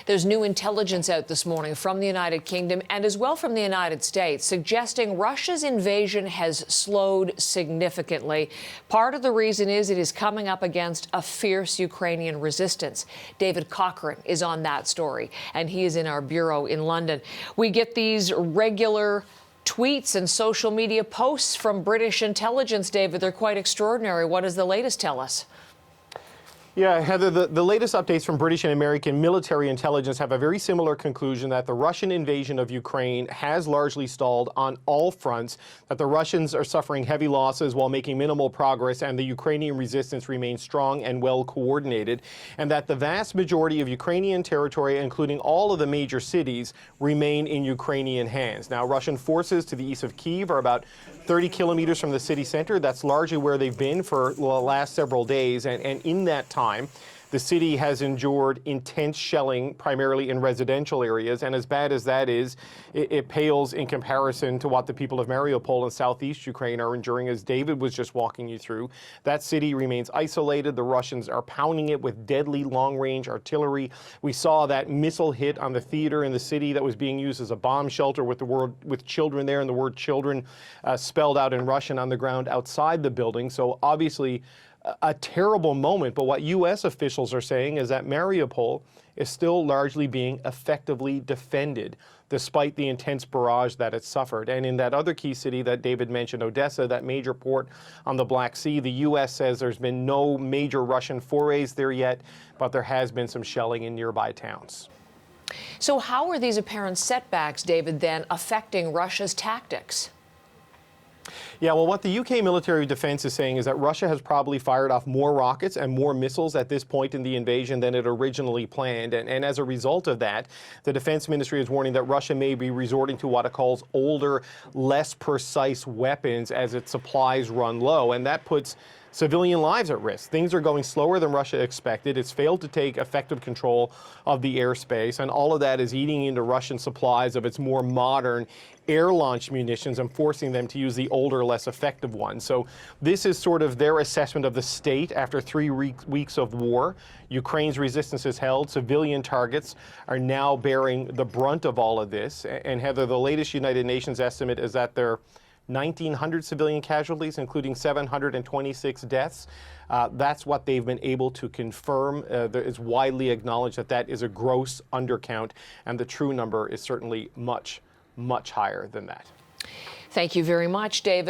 There's new intelligence out this morning from the United Kingdom and as well from the United States suggesting Russia's invasion has slowed significantly. Part of the reason is it is coming up against a fierce Ukrainian resistance. David Cochran is on that story, and he is in our bureau in London. We get these regular tweets and social media posts from British intelligence, David. They're quite extraordinary. What does the latest tell us? Yeah, Heather, the latest updates from British and American military intelligence have a very similar conclusion that the Russian invasion of Ukraine has largely stalled on all fronts, that the Russians are suffering heavy losses while making minimal progress, and the Ukrainian resistance remains strong and well coordinated, and that the vast majority of Ukrainian territory, including all of the major cities, remain in Ukrainian hands. Now, Russian forces to the east of Kyiv are about 30 kilometers from the city center. That's largely where they've been for the last several days, and in that time, the city has endured intense shelling, primarily in residential areas, and as bad as that is, it pales in comparison to what the people of Mariupol in southeast Ukraine are enduring, as David was just walking you through. That city remains isolated. The Russians are pounding it with deadly long-range artillery. We saw that missile hit on the theater in the city that was being used as a bomb shelter with children there, and the word children spelled out in Russian on the ground outside the building. So obviously, a terrible moment, but what U.S. officials are saying is that Mariupol is still largely being effectively defended, despite the intense barrage that it suffered. And in that other key city that David mentioned, Odessa, that major port on the Black Sea, the U.S. says there's been no major Russian forays there yet, but there has been some shelling in nearby towns. So how are these apparent setbacks, David, then affecting Russia's tactics? Yeah, well, what the UK military defense is saying is that Russia has probably fired off more rockets and more missiles at this point in the invasion than it originally planned. And as a result of that, the defense ministry is warning that Russia may be resorting to what it calls older, less precise weapons as its supplies run low. And that puts civilian lives at risk. Things are going slower than Russia expected. It's failed to take effective control of the airspace, and all of that is eating into Russian supplies of its more modern air-launched munitions and forcing them to use the older, less effective ones. So this is sort of their assessment of the state after 3 weeks of war. Ukraine's resistance is held. Civilian targets are now bearing the brunt of all of this. And Heather, the latest United Nations estimate is that there are 1,900 civilian casualties, including 726 deaths. That's what they've been able to confirm. It's widely acknowledged that that is a gross undercount, and the true number is certainly much, much higher than that. Thank you very much, David.